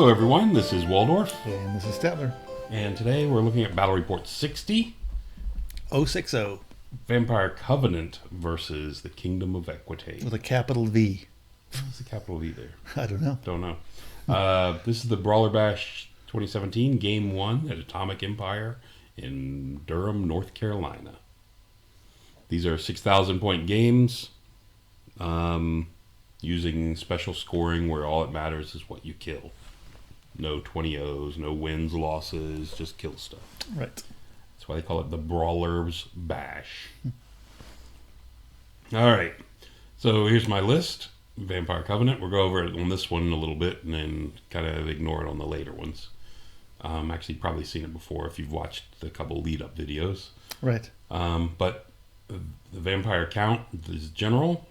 Hello everyone, this is Waldorf. And this is Statler. And today we're looking at Battle Report 60. 060. Vampire Covenant versus the Kingdom of Equitaine. With a capital V. What's the capital V there? I don't know. Don't know. This is the Brawler Bash 2017, Game 1 at Atomic Empire in Durham, North Carolina. These are 6,000 point games using special scoring where all that matters is what you kill. No 20-0s, no wins, losses, just kill stuff. Right. That's why they call it the Brawlers Bash. All right. So here's my list. Vampire Covenant. We'll go over it on this one a little bit and then kind of ignore it on the later ones. Actually, probably seen it before if you've watched the couple lead-up videos. Right. But the Vampire Count is General,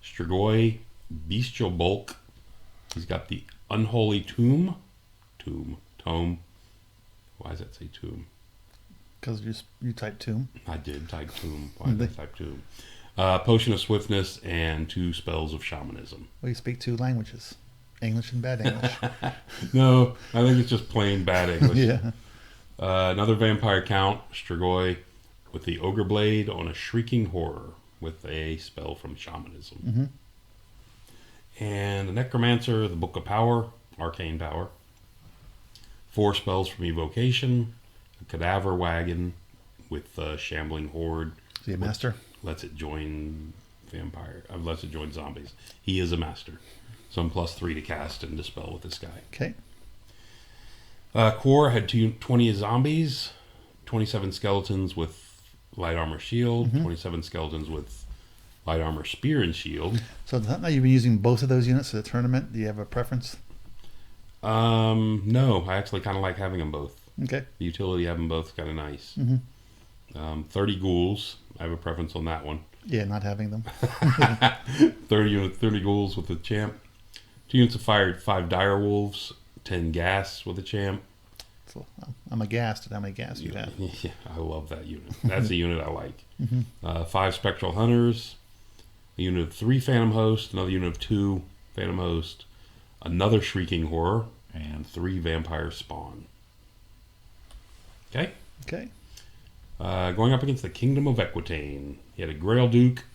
Strigoi, Bestial Bulk. He's got the Unholy Tome. Why does that say tomb? Because you type tomb. I did type tomb. Why did I type tomb? Potion of Swiftness and 2 spells of Shamanism. Well, you speak 2 languages. English and bad English. No, I think it's just plain bad English. Yeah. Another Vampire Count, Strigoi, with the Ogre Blade on a Shrieking Horror with a spell from Shamanism. Mm-hmm. And the Necromancer, the Book of Power, Arcane Power. 4 spells from Evocation, a Cadaver Wagon with Shambling Horde. Is he a master? Lets it join lets it join zombies. He is a master. So I'm +3 to cast and dispel with this guy. Okay. Core had 20 zombies, 27 skeletons with light armor shield, 27 skeletons with light armor spear and shield. So now you've been using both of those units for the tournament. Do you have a preference? No, I actually kind of like having them both. Okay. The utility of them both is kind of nice. 30 ghouls. I have a preference on that one. Yeah, not having them. 30 ghouls with the champ. 2 units of fire, 5 dire wolves, 10 gas with the champ. So I'm aghast at how many gas you have. Yeah, I love that unit. That's the unit I like. 5 spectral hunters, a unit of 3 phantom host, another unit of 2 phantom host, another shrieking horror, and 3 vampire spawn. Okay. Okay. Going up against the Kingdom of Equitaine. He had a Grail Duke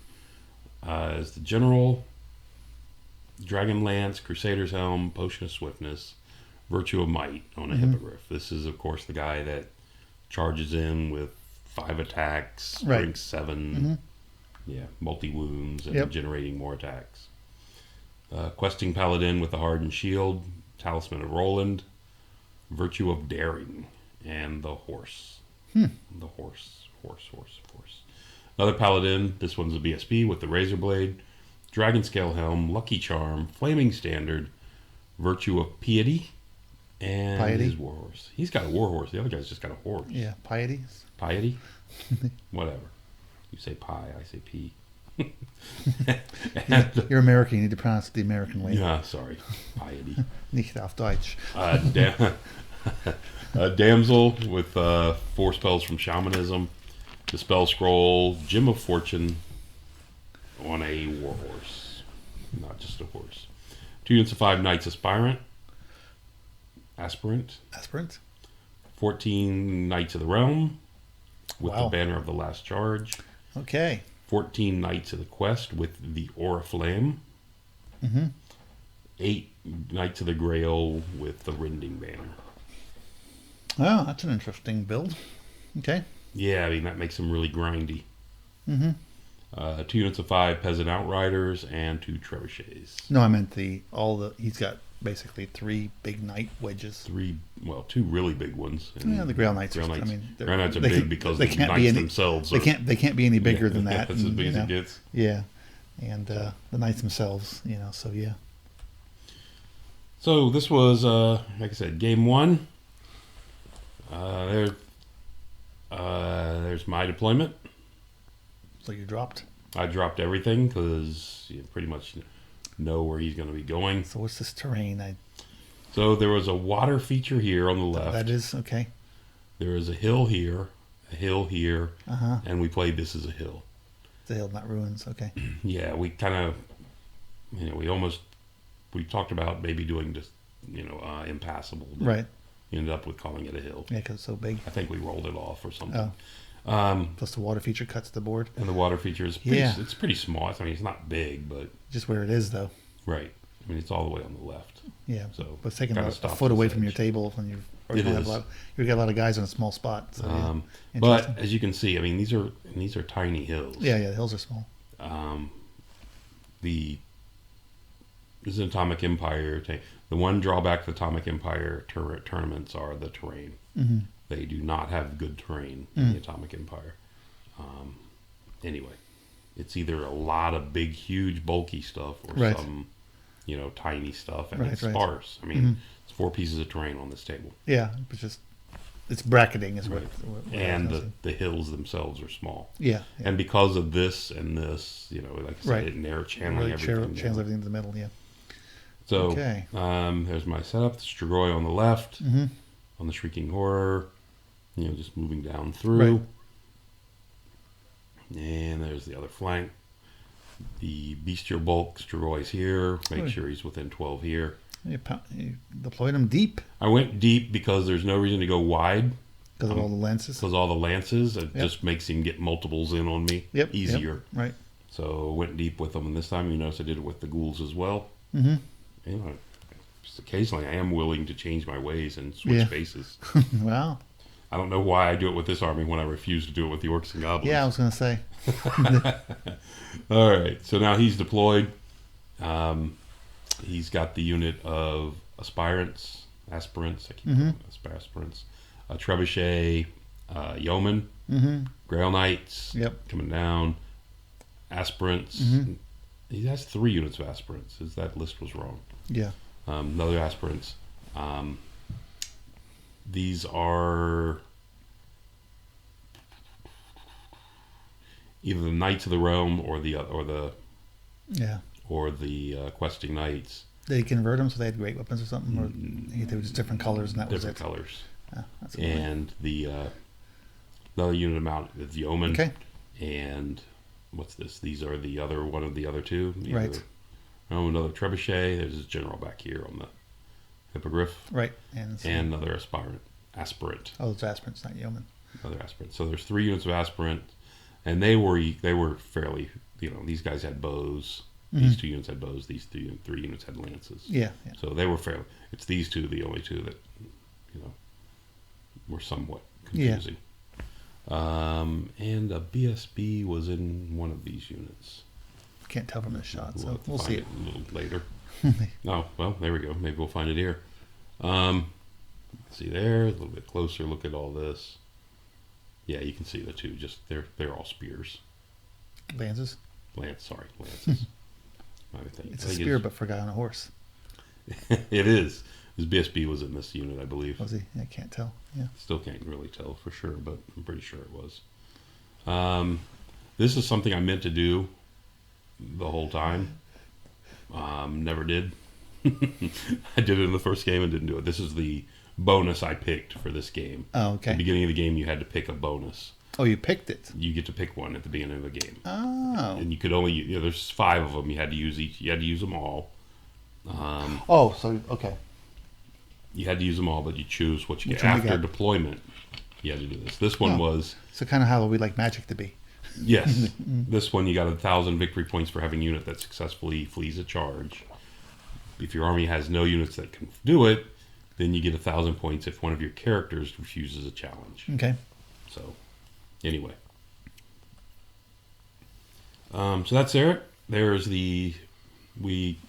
as the General, Dragon Lance, Crusader's Helm, Potion of Swiftness, Virtue of Might on a Hippogriff. This is, of course, the guy that charges in with 5 attacks, drinks 7, multi-wounds, and generating more attacks. Questing Paladin with the Hardened Shield, Talisman of Roland, Virtue of Daring, and the Horse. The horse. Another Paladin, this one's a BSB with the Razor Blade, Dragon Scale Helm, Lucky Charm, Flaming Standard, Virtue of Piety, and his Warhorse. He's got a Warhorse. The other guy's just got a horse. Yeah, piety. Piety? Whatever. You say pie, I say pea. You're American. You need to pronounce it the American way. Yeah, sorry. Piety. Nicht auf Deutsch. Damsel with 4 spells from Shamanism, the Spell Scroll, Gem of Fortune on a Warhorse. Not just a horse. 2 units of 5 Knights Aspirant. 14 Knights of the Realm with the Banner of the Last Charge. Okay. 14 Knights of the Quest with the Oriflamme. 8 Knights of the Grail with the Rending Banner. Oh, that's an interesting build. Okay. Yeah, I mean, that makes him really grindy. 2 units of 5 Peasant Outriders and 2 Trebuchets. No, I meant he's got basically 3 big knight wedges. 2 really big ones. Yeah, the Grail Knights. Grail Knights. I mean, Grail Knights are big because the knights themselves are... They can't be any bigger than that. That's as big as it gets. Yeah. And the knights themselves, so yeah. So this was, like I said, game 1. There's my deployment. So you dropped? I dropped everything because you pretty much know where he's going to be going. So what's this terrain? So there was a water feature here on the left. That is, okay. There is a hill here, and we played this as a hill. The hill, not ruins, okay. Yeah, we kind of, we talked about maybe doing just impassable. Right. You ended up with calling it a hill. Yeah, because it's so big. I think we rolled it off or something. Oh. Plus the water feature cuts the board. And the water feature is it's pretty small. I mean, it's not big, but just where it is, though. Right. I mean, it's all the way on the left. Yeah. So but it's taking a foot away from your table when you've got a lot of guys in a small spot. So, but as you can see, I mean, these are tiny hills. Yeah, the hills are small. This is an Atomic Empire. The one drawback to the Atomic Empire tournaments are the terrain. Mm-hmm. They do not have good terrain in the Atomic Empire. Anyway, it's either a lot of big, huge, bulky stuff or some, tiny stuff, and it's sparse. I mean, it's 4 pieces of terrain on this table. Yeah, it's bracketing is what and the hills themselves are small. Yeah. And because of this and this, like I said, it narrow channeling everything. Channels everything to the middle, yeah. So, there's my setup. The Strigoi on the left, on the Shrieking Horror, just moving down through. Right. And there's the other flank. The Bestial Bulk Strigoi's here. Make sure he's within 12 here. You deployed him deep. I went deep because there's no reason to go wide. Because of all the lances? Because all the lances. It just makes him get multiples in on me easier. Yep. Right. So went deep with them. And this time, you notice I did it with the ghouls as well. Mm-hmm. Just occasionally I am willing to change my ways and switch bases. Wow. I don't know why I do it with this army when I refuse to do it with the Orcs and Goblins. Yeah, I was going to say. All right. So now he's deployed. He's got the unit of aspirants. I keep calling them aspirants. Trebuchet, Yeoman, Grail Knights coming down, aspirants. He has 3 units of aspirants. That list was wrong. Yeah. Another aspirants. These are either the Knights of the Realm or the questing knights. Did he convert them so they had great weapons or something, or they were just different colors and that was it? Different colors. That's and the another unit amount is Yeoman. Okay. And what's this? These are the other one of the other 2. Right. Another Trebuchet. There's his general back here on the Hippogriff. Right. And another aspirant. Oh, it's aspirants, not yeoman. Another aspirant. So there's 3 units of aspirant, and they were fairly. These guys had bows. These 2 units had bows. These 3 units had lances. Yeah. So they were fairly. It's these 2, the only 2 that were somewhat confusing. Yeah. And a BSB was in one of these units. Can't tell from this shot, so we'll see it a little later. Oh, well, there we go. Maybe we'll find it here. See there, a little bit closer. Look at all this. Yeah, you can see the 2. Just they're all spears. Lances. Lances. It's a spear, but for a guy on a horse. It is. His BSB was in this unit, I believe. Was he? I can't tell. Yeah. Still can't really tell for sure, but I'm pretty sure it was. This is something I meant to do the whole time. Never did. I did it in the first game and didn't do it. This is the bonus I picked for this game. Oh, okay. At the beginning of the game, you had to pick a bonus. Oh, you picked it? You get to pick one at the beginning of the game. Oh. And you could only, there's 5 of them. You had to use each. You had to use them all. Okay. You had to use them all, but you choose what you get. After deployment, you had to do this. This one was... So kind of how we like Magic to be. Yes. This one, you got 1,000 victory points for having a unit that successfully flees a charge. If your army has no units that can do it, then you get 1,000 points if one of your characters refuses a challenge. Okay. So, anyway. So that's there. There's we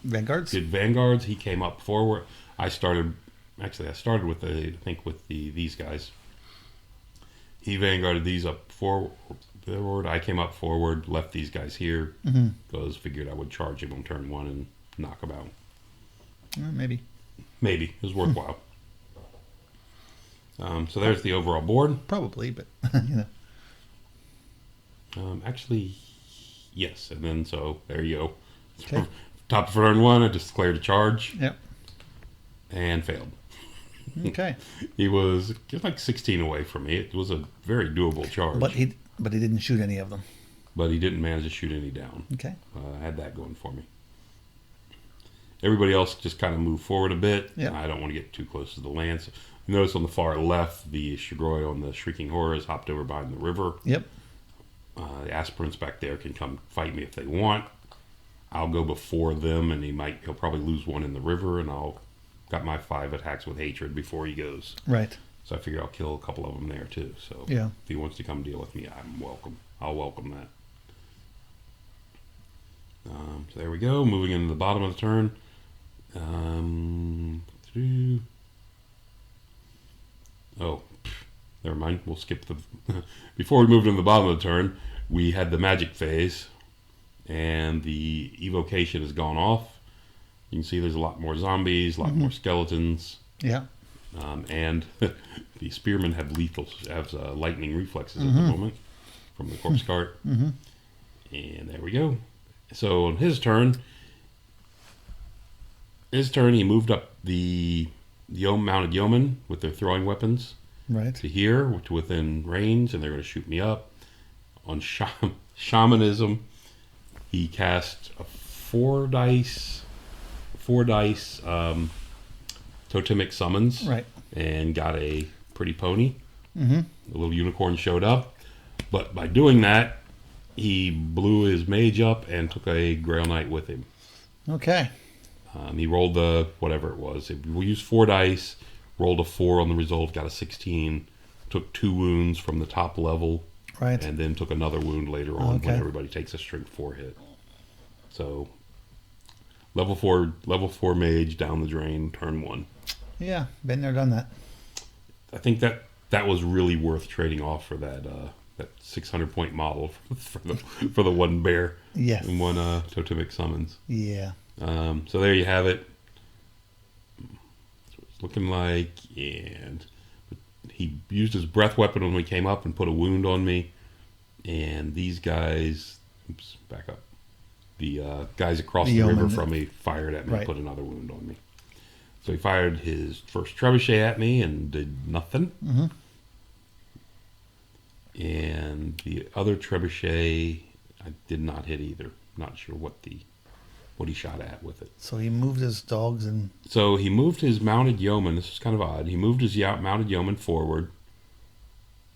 Vanguards? did Vanguards. He came up forward. I started with these guys. He vanguarded these up forward. I came up forward, left these guys here, because figured I would charge him on turn 1 and knock him out. Maybe. It was worthwhile. So there's the overall board. Probably, but Actually, yes. And then so there you go. Okay. Top of turn 1, I just declared a charge. Yep. And failed. Okay. He was like 16 away from me. It was a very doable charge. But he didn't shoot any of them. But he didn't manage to shoot any down. Okay. I had that going for me. Everybody else just kind of moved forward a bit. Yep. I don't want to get too close to the lance. You notice on the far left, the Strigoi on the Shrieking Horrors hopped over behind the river. Yep. The aspirants back there can come fight me if they want. I'll go before them, and he'll probably lose one in the river, and I'll got my 5 attacks with hatred before he goes. Right. So I figure I'll kill a couple of them there too. So yeah. If he wants to come deal with me, I'm welcome. I'll welcome that. So there we go. Moving into the bottom of the turn. Never mind. We'll skip the... Before we moved into the bottom of the turn, we had the magic phase, and the evocation has gone off. You can see there's a lot more zombies, a lot more skeletons. Yeah. And the spearmen have lightning reflexes at the moment from the corpse cart. And there we go. So on his turn, he moved up the mounted yeomen with their throwing weapons to here, to within range, and they're going to shoot me up. On shamanism, he cast a 4 dice totemic summons, and got a pretty pony. A little unicorn showed up, but by doing that, he blew his mage up and took a Grail Knight with him. Okay. He rolled whatever it was. We used 4 dice, rolled a 4 on the result, got a 16, took 2 wounds from the top level, and then took another wound later on when everybody takes a strength 4 hit. So level 4 mage down the drain, turn 1. Yeah, been there, done that. I think that was really worth trading off for that 600 point model for the 1 bear. Yes. And 1 totemic summons. Yeah. So there you have it. That's what it's looking like. And he used his breath weapon when we came up and put a wound on me. And these guys, back up. The guys across the river from me fired at me and put another wound on me. So he fired his first trebuchet at me and did nothing. And the other trebuchet, I did not hit either. Not sure what he shot at with it. So he moved his dogs and... So he moved his mounted yeoman. This is kind of odd. He moved his mounted yeoman forward.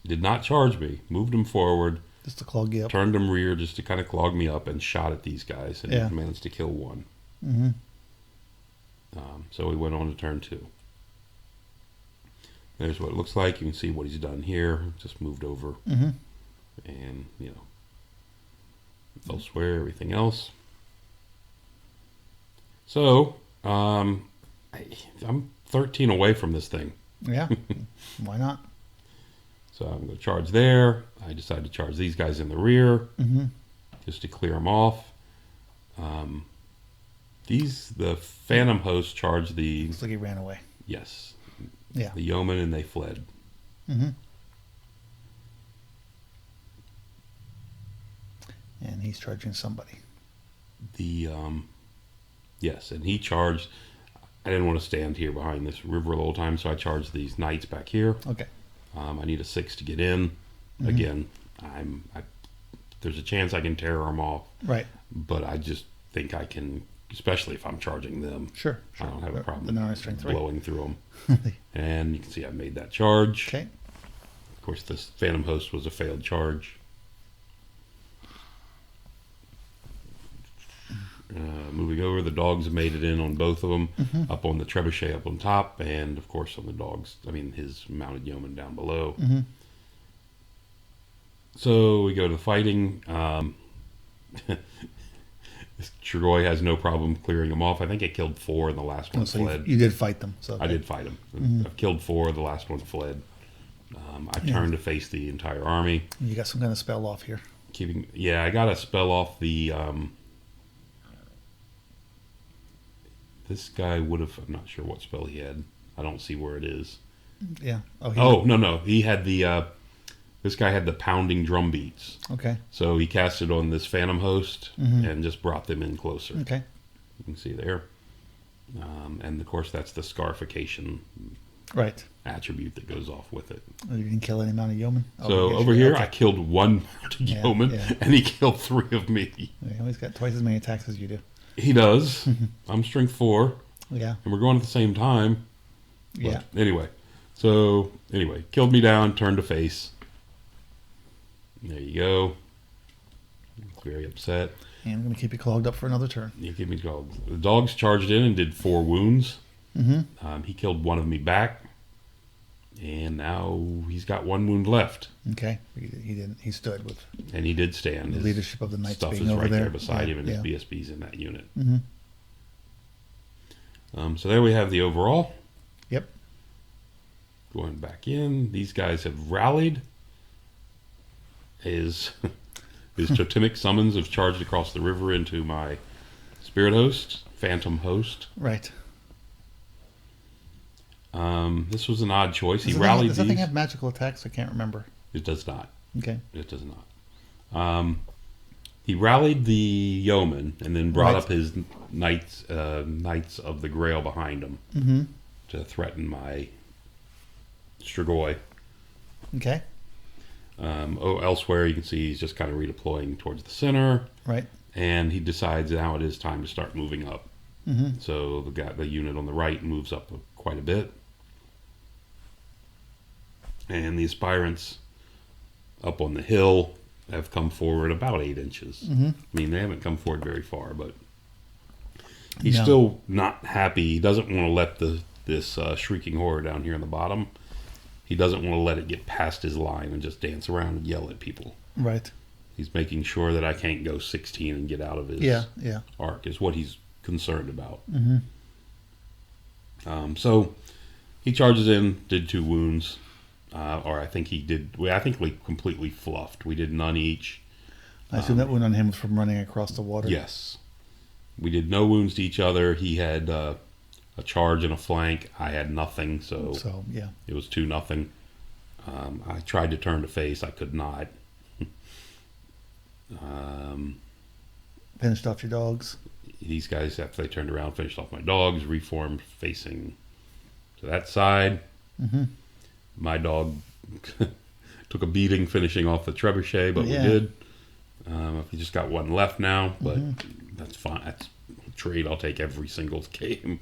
Did not charge me. Moved him forward. Just to clog you up. Turned him rear just to kind of clog me up and shot at these guys. And managed to kill 1. So we went on to turn 2. There's what it looks like. You can see what he's done here. Just moved over. And, elsewhere, everything else. So, I'm 13 away from this thing. Yeah. Why not? So I'm going to charge there. I decided to charge these guys in the rear. Just to clear them off. The Phantom Host charged the... Looks like he ran away. Yes. Yeah. The yeoman, and they fled. And he's charging somebody. Yes, and he charged... I didn't want to stand here behind this river the whole time, so I charged these knights back here. Okay. I need a 6 to get in. Again, there's a chance I can tear them off. Right. But I just think I can... Especially if I'm charging them. Sure. I don't have a problem strength, blowing through them. And you can see I made that charge. Okay. Of course, this Phantom Host was a failed charge. Moving over, the dogs made it in on both of them. Up on the trebuchet up on top, and of course on the dogs, his mounted yeoman down below. So we go to the fighting. This Strigoi has no problem clearing them off. I think I killed 4 and the last one fled. You did fight them. So I did fight them. I've killed 4, the last one fled. I turned to face the entire army. You got some kind of spell off here. I got a spell off the... this guy would have... I'm not sure what spell he had. I don't see where it is. Yeah. No. He had the... This guy had the pounding drum beats. Okay. So he cast it on this Phantom Host and just brought them in closer. Okay. You can see there. And of course, that's the scarification attribute that goes off with it. Oh, you didn't kill any mounted yeoman? So over here, I killed 1 mounted yeoman, and he killed 3 of me. Yeah, he's got twice as many attacks as you do. He does. I'm strength 4. Yeah. And we're going at the same time. Yeah. Anyway. Killed me down, turned to face. There you go. Very upset. And I'm going to keep you clogged up for another turn. You keep me clogged. The dogs charged in and did 4 wounds. Mm-hmm. He killed one of me back. And now he's got 1 wound left. Okay. He didn't. He stood with. And he did stand. The His leadership of the Knights stuff being is over right there. there beside him, and Yeah. his BSB's in that unit. Mm-hmm. So there we have the overall. Yep. Going back in. These guys have rallied. His totemic summons have charged across the river into my spirit host, phantom host. Right. This was an odd choice. He rallied Does these. that thing have magical attacks? I can't remember. It does not. Okay. It does not. He rallied the yeoman and then brought up his knights of the Grail behind him to threaten my Strigoi. Okay. Elsewhere, you can see he's just kind of redeploying towards the center. Right. And he decides now it is time to start moving up. Mm-hmm. So the unit on the right moves up quite a bit. And the aspirants up on the hill have come forward about 8 inches. Mm-hmm. I mean, they haven't come forward very far, but he's still not happy. He doesn't want to let this shrieking horror down here on the bottom. He doesn't want to let it get past his line and just dance around and yell at people. Right. He's making sure that I can't go 16 and get out of his arc is what he's concerned about. Mm-hmm. So he charges in, did 2 wounds. Or I think he did. I think we completely fluffed. We did none each. I assume that wound on him was from running across the water. Yes. We did no wounds to each other. He had a charge and a flank. I had nothing, so yeah. It was 2-0. I tried to turn to face. I could not. Finished off your dogs. These guys, after they turned around, finished off my dogs, reformed facing to that side. Mm-hmm. My dog took a beating finishing off the trebuchet, but we did. We just got 1 left now, but that's fine. That's a trade I'll take every single game.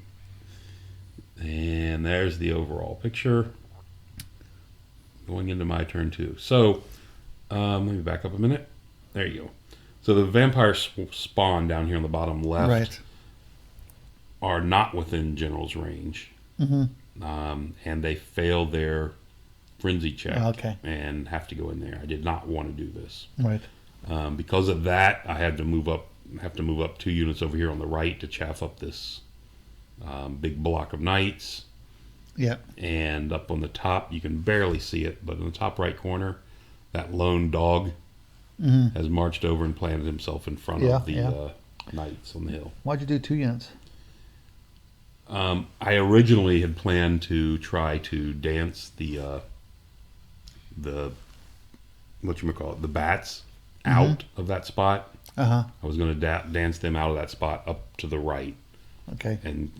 And there's the overall picture. Going into my turn 2. So, let me back up a minute. There you go. So the vampire spawn down here on the bottom left are not within General's range. Mm-hmm. And they failed their frenzy check and have to go in there. I did not want to do this. Right. Because of that, I had to move up 2 units over here on the right to chaff up this big block of knights. Yeah. And up on the top, you can barely see it, but in the top right corner, that lone dog has marched over and planted himself in front of the knights on the hill. Why'd you do 2 units? I originally had planned to try to dance the the bats out of that spot. I was going to dance them out of that spot up to the right. Okay. And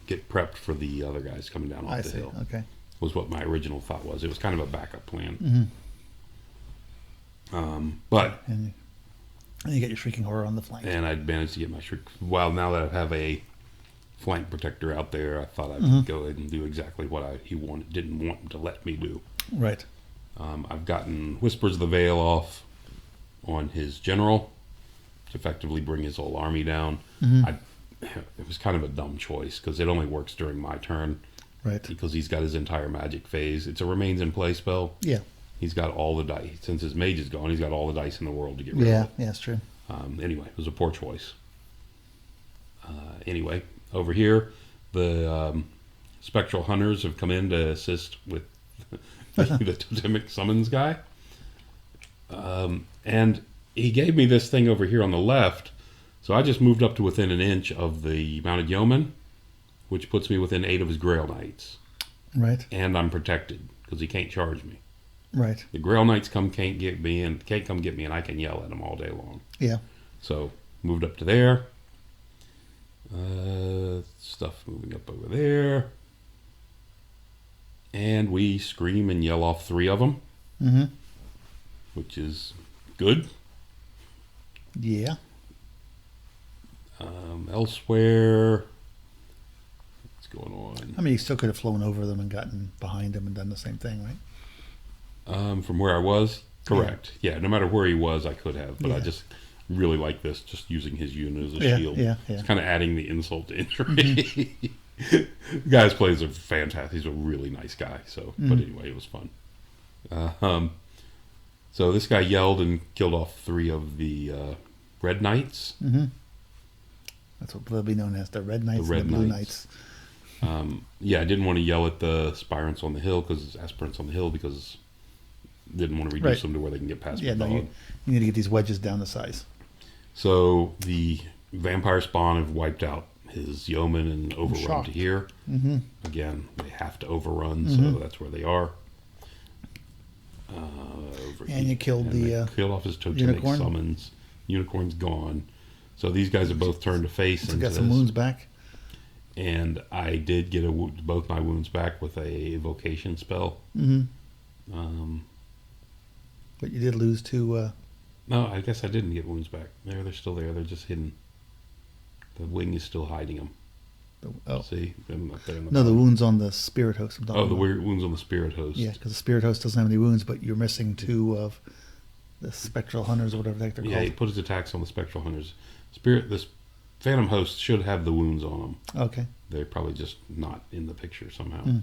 get prepped for the other guys coming down off the hill. Okay. Was what my original thought was. It was kind of a backup plan. But and you get your shrieking horror on the flank. And I'd managed to get my Well, now that I have a flank protector out there, I thought I'd go ahead and do exactly what he didn't want to let me do. Right. I've gotten Whispers of the Veil off on his general to effectively bring his whole army down. It was kind of a dumb choice because it only works during my turn. Right. Because he's got his entire magic phase. It's a remains in play spell. Yeah. He's got all the dice. Since his mage is gone, he's got all the dice in the world to get rid of it. Yeah, that's true. Anyway, it was a poor choice. Anyway, over here, the Spectral Hunters have come in to assist with the Totemic Summons guy. And he gave me this thing over here on the left, so I just moved up to within an inch of the Mounted Yeoman, which puts me within 8 of his Grail Knights. Right. And I'm protected, because he can't charge me. Right. The Grail Knights can't come get me, and I can yell at them all day long. Yeah. So, moved up to there. Stuff moving up over there. And we scream and yell off 3 of them. Mm-hmm. Which is good. Yeah. Elsewhere, what's going on? I mean, you still could have flown over them and gotten behind them and done the same thing, right? From where I was, correct. Yeah, no matter where he was, I could have. But I Yeah. just really like this, just using his unit as a Yeah, shield. yeah. It's kind of adding the insult to injury. The guy's plays are fantastic. He's a really nice guy. So, but anyway, it was fun. So this guy yelled and killed off 3 of the Red Knights. That's what they'll be known as, the Red Knights Red and the Blue Knights. Knights. Yeah, I didn't want to yell at the aspirants on the hill because didn't want to reduce Right. them to where they can get past Yeah, my no, dog. you need to get these wedges down to size. So the vampire spawn have wiped out his yeoman and overrun to shocked. here. Again, they have to overrun, so that's where they are. And you killed they the killed off his totemic unicorn? summons. Unicorn's gone. So these guys have both turned to face So into got some this. wounds back. And I did get both my wounds back with a evocation spell. But you did lose to... No, I guess I didn't get wounds back. They're still there. They're just hidden. The wing is still hiding them. oh. See? Them up there in the No, the bottom. wounds on the spirit host. I'm talking Oh, the about. weird wounds on the spirit host. Yeah, because the spirit host doesn't have any wounds, but you're missing 2 of the spectral hunters or whatever the heck they're Yeah, he called. put his attacks on the spectral hunters. This phantom host should have the wounds on them. Okay. They're probably just not in the picture somehow.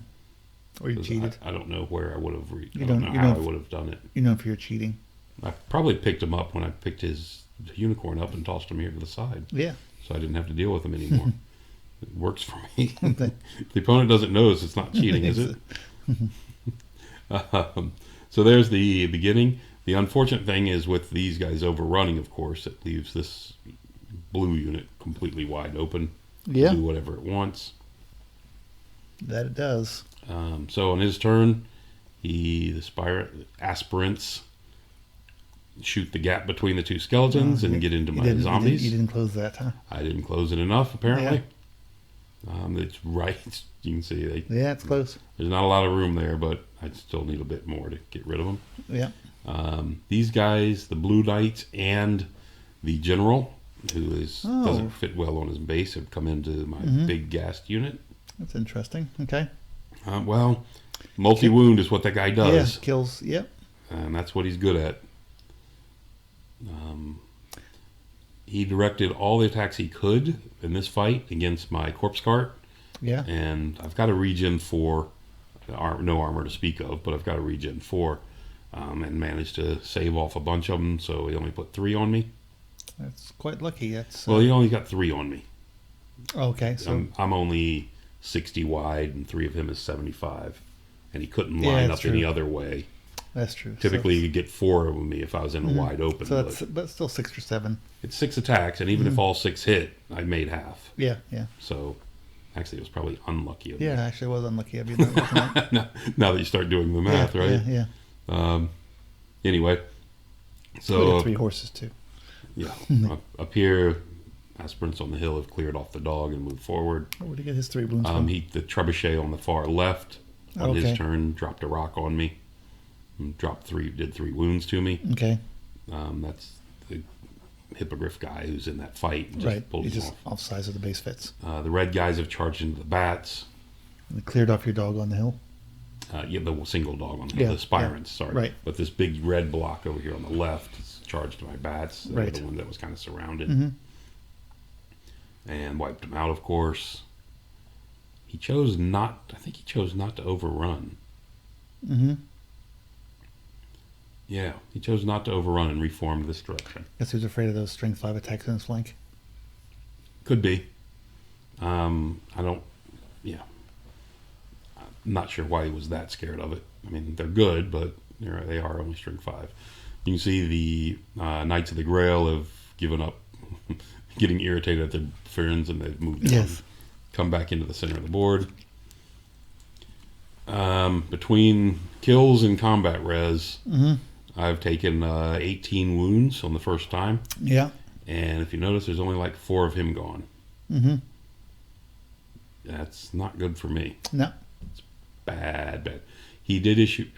Or you 'Cause cheated. I don't know where I would have reached. I You don't don't- know you how I don't- would have done it. You know if you're cheating. I probably picked him up when I picked his unicorn up and tossed him here to the side. Yeah. So I didn't have to deal with him anymore. It works for me. If the opponent doesn't notice, it's not cheating, is it? So there's the beginning. The unfortunate thing is with these guys overrunning, of course, it leaves this blue unit completely wide open Yeah. to do whatever it wants. That it does. So on his turn, the aspirants shoot the gap between the 2 skeletons and get into my zombies. You didn't close that, huh? I didn't close it enough, apparently. It's right. You can see Yeah, it's close. there's not a lot of room there, but I still need a bit more to get rid of them. Yeah. These guys, the Blue Knights and the General, who doesn't fit well on his base, have come into my big gassed unit. That's interesting. Okay. Well, multi-wound is what that guy does. Yeah, kills. Yep. And that's what he's good at. He directed all the attacks he could in this fight against my corpse cart, Yeah. and I've got a regen 4, no armor to speak of, but I've got a regen 4, and managed to save off a bunch of them, so he only put 3 on me. That's quite lucky. That's Well, he only got 3 on me. okay. So I'm only 60 wide, and 3 of him is 75, and he couldn't Yeah, line that's up any true. other way. that's true. Typically, you get 4 of me if I was in a wide open. So but that's still 6 or 7. it's 6 attacks, and even if all 6 hit, I made half. Yeah. Yeah. So, actually, it was probably unlucky of me. Yeah. Actually, I was unlucky. I've been looking at. Now that you start doing the math, yeah, right? Yeah. Anyway, We so got 3 horses too. yeah, up here, aspirants on the hill have cleared off the dog and moved forward. Oh, where'd he get his 3 wounds from? The trebuchet on the far left on Okay. his turn dropped a rock on me, and did 3 wounds to me. Okay. That's the hippogriff guy who's in that fight. And just Right. pulled He's him just off size of the base fits. The red guys have charged into the bats. And cleared off your dog on the hill. Yeah, the single dog on the Yeah, aspirants, sorry. right. But this big red block over here on the left is charged to my bats. They were Right. the one that was kind of surrounded. Mhm. And wiped them out, of course. I think he chose not to overrun. Mm-hmm. Yeah, he chose not to overrun and reformed this direction. Guess who's afraid of those strength 5 attacks in his flank? Could be. I'm not sure why he was that scared of it. I mean, they're good, but they are only string 5. You can see the Knights of the Grail have given up getting irritated at their friends, and they've moved on. Yes. Come back into the center of the board. Between kills and combat res, I've taken 18 wounds on the first time. Yeah. And if you notice, there's only like 4 of him gone. Mm-hmm. That's not good for me. No. Bad. He did issue.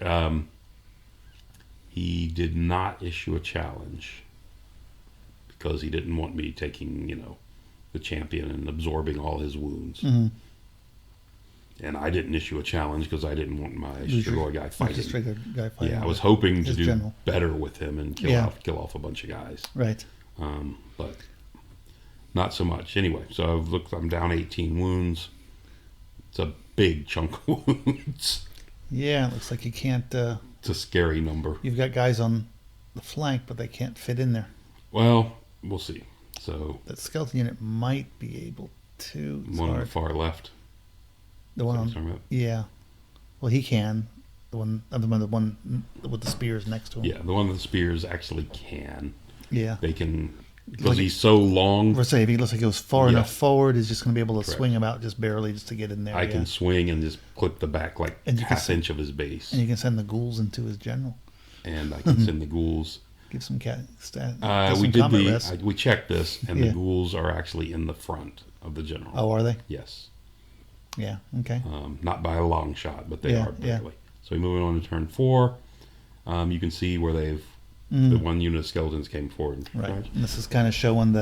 He did not issue a challenge because he didn't want me taking, the champion and absorbing all his wounds. Mm-hmm. And I didn't issue a challenge because I didn't want my Strigoi guy fighting. Yeah, I was hoping to do better with him and kill off a bunch of guys. Right. But not so much. Anyway, so I'm down 18 wounds. It's a big chunk of wounds. Yeah, it looks like you can't... it's a scary number. You've got guys on the flank, but they can't fit in there. Well, we'll see. So that skeleton unit might be able to... One on the far left. The one on... Yeah. Well, he can. The one with the spears next to him. Yeah, the one with the spears actually can. Yeah. They can... Because he's so long. Let's say if he looks like he goes far enough forward, he's just going to be able to swing him out just barely just to get in there. I can swing and just clip the back like half inch of his base. And you can send the ghouls into his general. And I can send the ghouls. Give some we checked this, and the ghouls are actually in the front of the general. Oh, are they? Yes. Yeah. Okay. Not by a long shot, but they are barely. So we move on to turn 4. You can see where they've. The one unit of skeletons came forward. Right. And this is kind of showing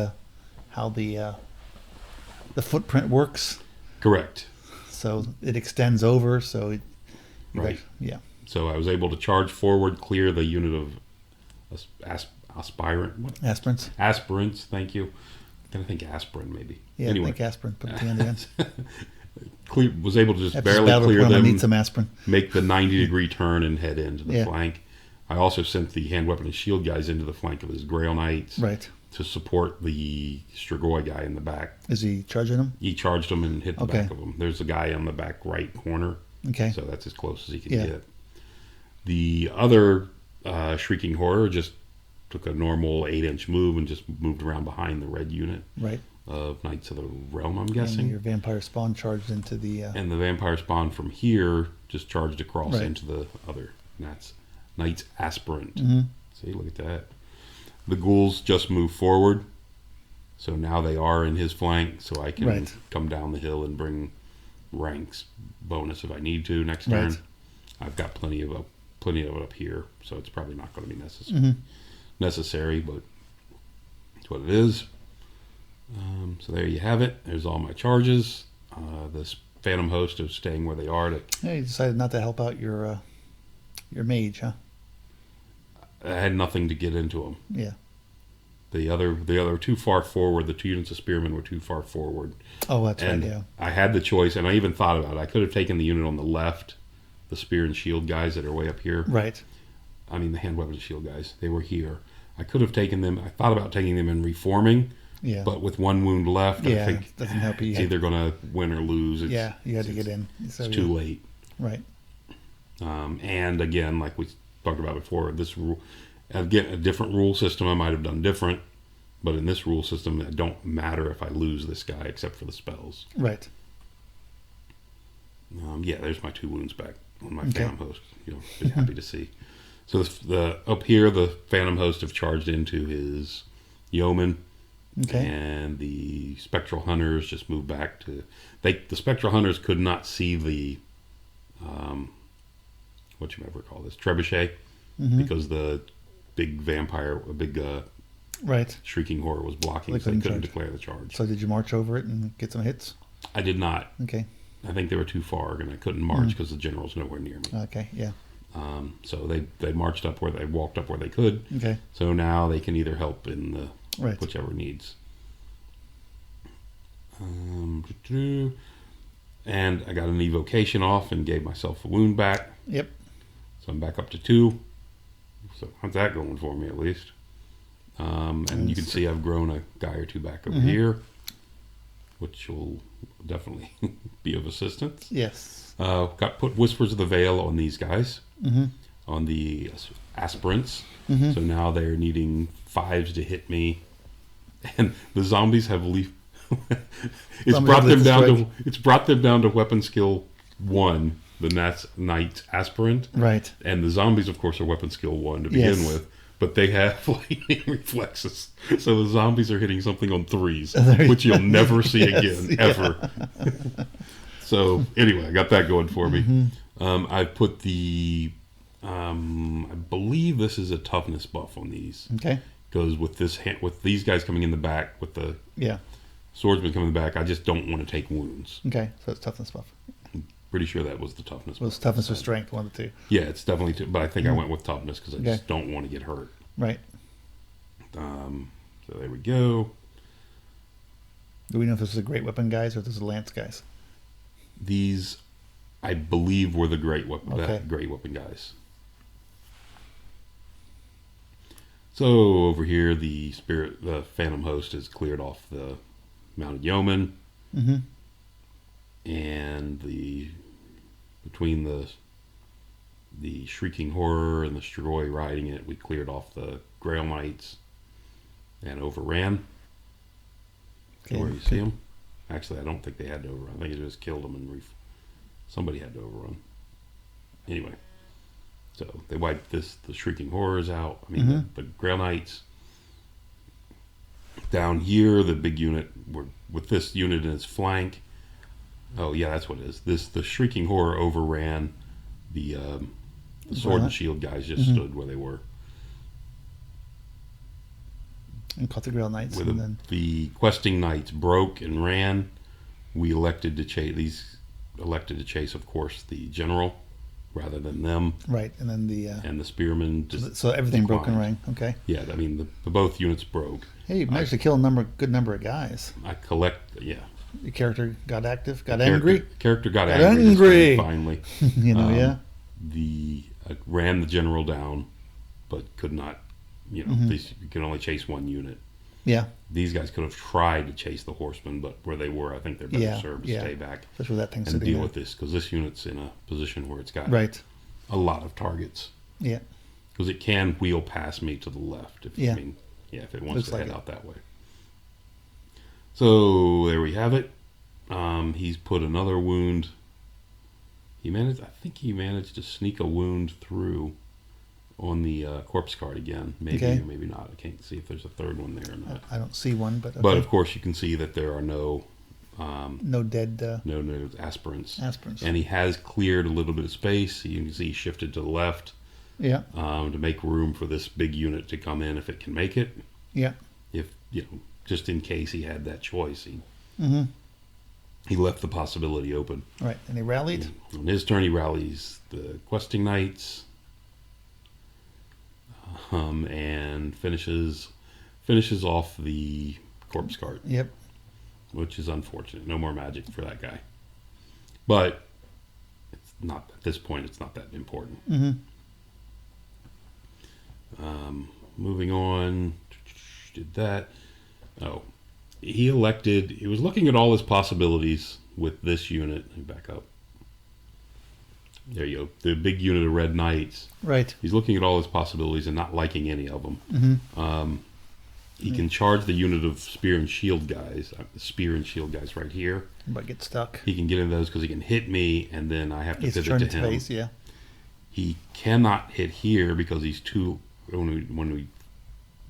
how the footprint works. Correct. So it extends over. So right. Yeah. So I was able to charge forward, clear the unit of aspirants. Thank you. I think aspirin maybe. Yeah. Anyway. I think aspirin. Put the end. Was able to just barely clear them. Need some aspirin. Make the 90-degree turn and head into the flank. I also sent the hand weapon and shield guys into the flank of his Grail Knights to support the Strigoi guy in the back. Is he charging him? He charged him and hit the back of him. There's a guy on the back right corner. Okay. So that's as close as he can get. The other Shrieking Horror just took a normal 8-inch move and just moved around behind the red unit of Knights of the Realm, I'm guessing. And your Vampire Spawn charged into the... And the Vampire Spawn from here just charged across into the other Knight's Aspirant. See, look at that. The ghouls just move forward. So now they are in his flank, so I can come down the hill and bring ranks bonus if I need to next turn. I've got plenty of it up here, so it's probably not going to be necessary, but it's what it is. So there you have it. There's all my charges. This Phantom Host is staying where they are. You decided not to help out your mage, huh? I had nothing to get into them. Yeah. The other too far forward. The 2 units of spearmen were too far forward. Oh, that's right. Yeah. I had the choice, and I even thought about it. I could have taken the unit on the left, the spear and shield guys that are way up here. Right. I mean, the hand weapon and shield guys. They were here. I could have taken them. I thought about taking them and reforming. Yeah. But with 1 wound left, I think it doesn't help you. It's either going to win or lose. You had to get in. It's too late. Right. And again, like we talked about before, this rule, again, a different rule system I might have done different, but in this rule system, it don't matter if I lose this guy except for the spells. Right. There's my 2 wounds back on my Phantom Host. You'll be happy to see. So up here, the Phantom Host have charged into his Yeoman. Okay. And the Spectral Hunters just moved back to... The Spectral Hunters could not see the... what you ever call this? Trebuchet. Because the big vampire... Shrieking Horror was blocking, so they couldn't declare the charge. So did you march over it and get some hits? I did not. Okay. I think they were too far, and I couldn't march because the general's nowhere near me. Okay, yeah. So they marched up they walked up where they could. Okay. So now they can either help in the right. whichever needs. And I got an evocation off and gave myself a wound back. Yep. So I'm back up to 2. So how's that going for me at least? And you can see I've grown a guy or 2 back over here, which will definitely be of assistance. Yes. Put Whispers of the Veil on these guys, on the aspirants. So now they're needing 5s to hit me, and the zombies have it's brought them down to weapon skill 1, the Knight's aspirant. Right. And the zombies, of course, are weapon skill 1 to begin with. But they have lightning reflexes. So the zombies are hitting something on 3s, which you'll never see again, ever. So anyway, I got that going for me. I put the... I believe this is a toughness buff on these. Okay. Because with these guys coming in the back with the Swordsman coming back. I just don't want to take wounds. Okay, so it's toughness buff. Pretty sure that was the toughness. Was toughness or strength, one of the two? Yeah, it's definitely. But I think I went with toughness because I just don't want to get hurt. Right. So there we go. Do we know if this is a great weapon guys or if this is lance guys? These, I believe, were the great weapon guys. So over here, the Phantom Host has cleared off the Mounted Yeoman, and between the Shrieking Horror and the Strigoi riding it, we cleared off the Grail Knights and overran. Okay, where you see them? Actually, I don't think they had to overrun. I think it just killed them and somebody had to overrun. Anyway, so they wiped the Shrieking Horrors out. I mean, the Grail Knights. Down here, the big unit, with this unit in its flank. Oh, yeah, that's what it is. The Shrieking Horror overran the Sword and Shield guys just stood where they were. And caught the Grail Knights. The Questing Knights broke and ran. We elected to chase. These elected to chase, of course, the General rather than them. Right, and then the Spearmen. So everything broke and rang. Okay. Yeah, I mean the both units broke. Hey, you managed to kill a good number of guys. Yeah. The character got active, got angry. Character got angry finally. Ran the General down, but could not. You can only chase one unit. Yeah. These guys could have tried to chase the Horsemen, but where they were, I think they're better served to stay back and deal with this, because this unit's in a position where it's got a lot of targets. Yeah. Because it can wheel past me to the left. If it wants to head out that way. So there we have it. He's put another wound. I think he managed to sneak a wound through on the corpse card again. Maybe or maybe not. I can't see if there's a third one there or not. I don't see one, but But of course you can see that there are no dead no aspirants. Aspirants. And he has cleared a little bit of space. You can see he shifted to the left. Yeah. To make room for this big unit to come in if it can make it. Yeah. If just in case he had that choice, he left the possibility open. Right, and he rallied. And on his turn, he rallies the Questing Knights, and finishes off the corpse cart. Yep. Which is unfortunate. No more magic for that guy. But it's not at this point. It's not that important. Moving on. Did that. Oh, he was looking at all his possibilities with this unit. Let me back up. There you go. The big unit of Red Knights. Right. He's looking at all his possibilities and not liking any of them. He can charge the unit of Spear and Shield guys. The Spear and Shield guys right here. But get stuck. He can get into those because he can hit me, and then I have to pivot to him. Face, yeah. He cannot hit here because he's too.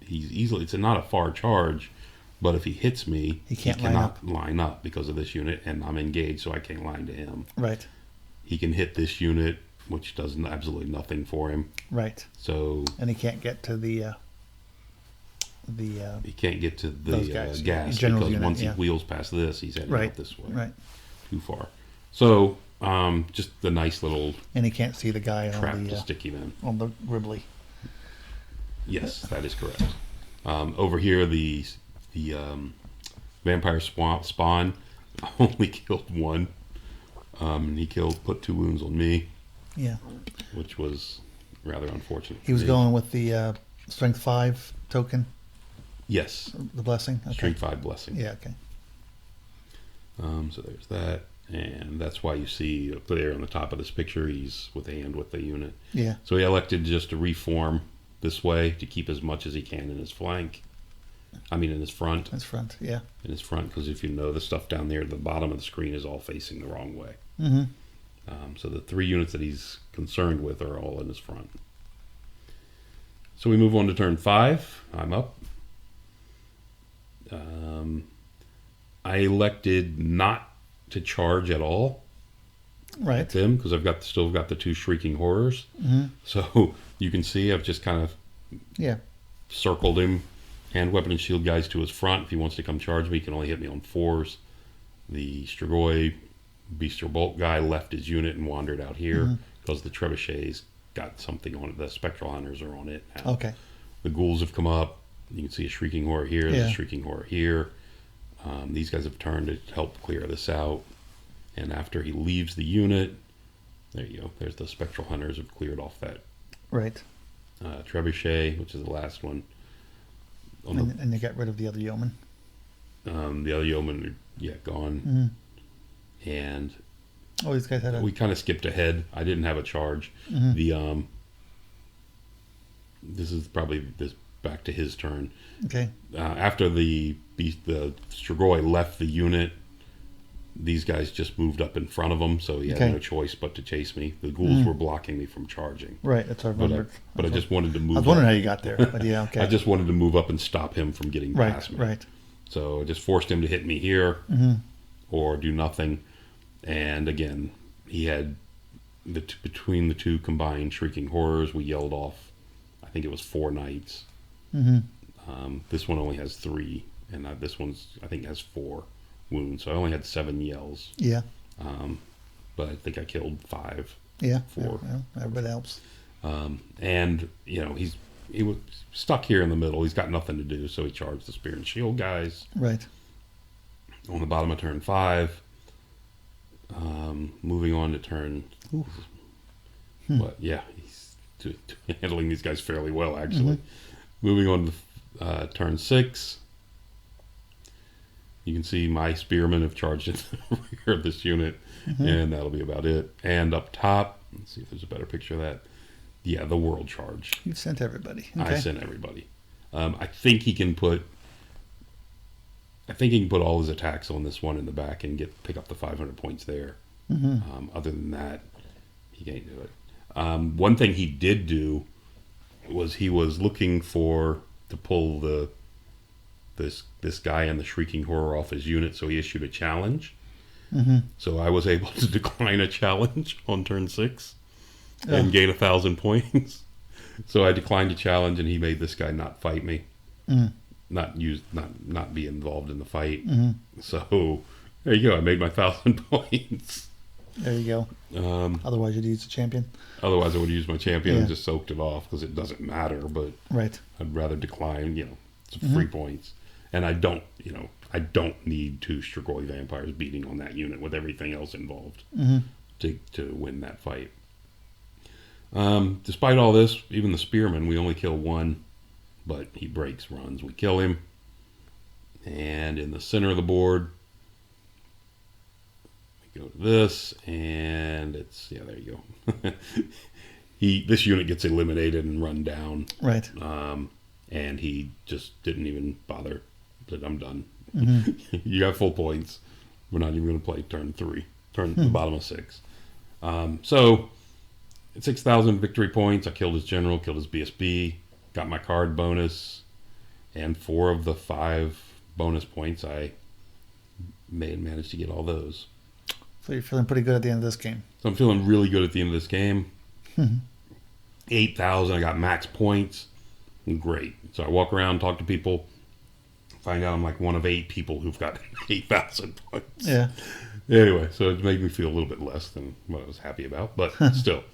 He's easily. It's not a far charge, but if he hits me, he cannot line up because of this unit, and I'm engaged, so I can't line to him. Right. He can hit this unit, which does absolutely nothing for him. Right. So. And he can't get to the he can't get to the gas because unit, once he wheels past this, he's heading out this way. Right. Too far. So just the nice little. And he can't see the guy trap to stick him in on the Ribley. Yes, that is correct. Over here, the vampire spawn only killed one. He put 2 wounds on me. Yeah. Which was rather unfortunate. He was going with the strength 5 token. Yes. The blessing. Okay. Strength 5 blessing. Yeah. Okay. So there's that, and that's why you see up there on the top of this picture, he's with a hand with the unit. Yeah. So he elected just to reform this way to keep as much as he can in his flank. I mean, in his front. His front, yeah. In his front, because if you know, the stuff down there at the bottom of the screen is all facing the wrong way. So the 3 units that he's concerned with are all in his front. So we move on to turn 5. I'm up. I elected not to charge at all. Right. At them, because I've still got the 2 Shrieking Horrors. So you can see I've just kind of circled him hand weapon and shield guys to his front. If he wants to come charge me, he can only hit me on 4s. The Strigoi Bestial Bolt guy left his unit and wandered out here because the Trebuchets got something on it. The Spectral Hunters are on it now. Okay. The Ghouls have come up. You can see a Shrieking Horror here. There's a Shrieking Horror here. These guys have turned to help clear this out. And after he leaves the unit, there you go. There's the Spectral Hunters have cleared off that. Right. Trebuchet, which is the last one. And they got rid of the other yeoman. The other yeoman are gone. And these guys had we kind of skipped ahead. I didn't have a charge. This is probably back to his turn. Okay. After the Strigoi left the unit, these guys just moved up in front of him, so he had no choice but to chase me. The Ghouls were blocking me from charging. Right, that's what I remembered. But I just wanted to move. I was wondering how you got there, but yeah, okay. I just wanted to move up and stop him from getting past me. Right. So I just forced him to hit me here or do nothing. And again, he had between the two combined Shrieking Horrors, we yelled off, I think it was 4 knights. This one only has 3, and this one's, I think, has 4 wounds. So I only had 7 yells. Yeah. But I think I killed 5. Yeah. 4. Yeah, that helps. And, he was stuck here in the middle. He's got nothing to do, so he charged the Spear and Shield guys. Right. On the bottom of turn 5. Moving on to turn... But yeah, he's handling these guys fairly well, actually. Moving on to turn 6. You can see my spearmen have charged in the rear of this unit, and that'll be about it. And up top, let's see if there's a better picture of that. Yeah, the World Charge. You've sent everybody. Okay. I sent everybody. I think he can put all his attacks on this one in the back and pick up the 500 points there. Other than that, he can't do it. One thing he did do was he was looking to pull this guy and the Shrieking Horror off his unit, so he issued a challenge. So I was able to decline a challenge on turn 6 and gain 1,000 points. So I declined a challenge, and he made this guy not fight me, not be involved in the fight. So there you go. I made my 1,000 points. There you go. Otherwise, you'd use a champion. Otherwise, I would use my champion and just soaked it off because it doesn't matter. But I'd rather decline. It's free points, and I don't need 2 Strigoi vampires beating on that unit with everything else involved to win that fight. Despite all this, even the Spearman, we only kill 1, but he breaks runs. We kill him, and in the center of the board, we go to this, and it's there you go. This unit gets eliminated and run down. Right. And he just didn't even bother. Said, I'm done. You got full points. We're not even going to play turn 3. The bottom of 6. So 6,000 victory points. I killed his general, killed his BSB, got my card bonus, and 4 of the 5 bonus points I managed to get all those. So you're feeling pretty good at the end of this game. So I'm feeling really good at the end of this game. 8,000. I got max points. Great. So I walk around, talk to people, find out I'm like one of 8 people who've got 8,000 points. Yeah. Anyway, so it made me feel a little bit less than what I was happy about, but still,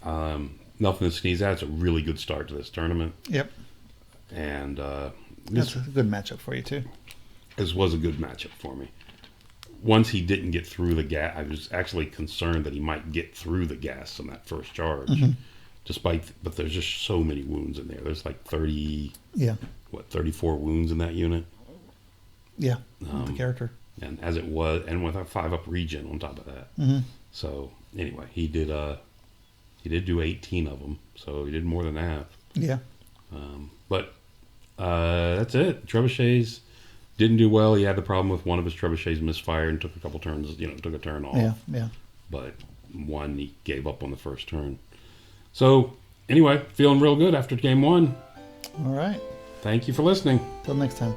nothing to sneeze at. It's a really good start to this tournament. Yep. And that's a good matchup for you too. This was a good matchup for me. Once he didn't get through the gas, I was actually concerned that he might get through the gas on that first charge. But there's just so many wounds in there. There's like 34 wounds in that unit. Yeah, the character. And as it was, and with a 5-up regen on top of that. So anyway, he did do 18 of them, so he did more than half. Yeah. But that's it. Trebuchets didn't do well. He had the problem with one of his Trebuchets misfired and took a couple turns. Took a turn off. Yeah. But one he gave up on the first turn. So, anyway, feeling real good after game 1. All right. Thank you for listening. Till next time.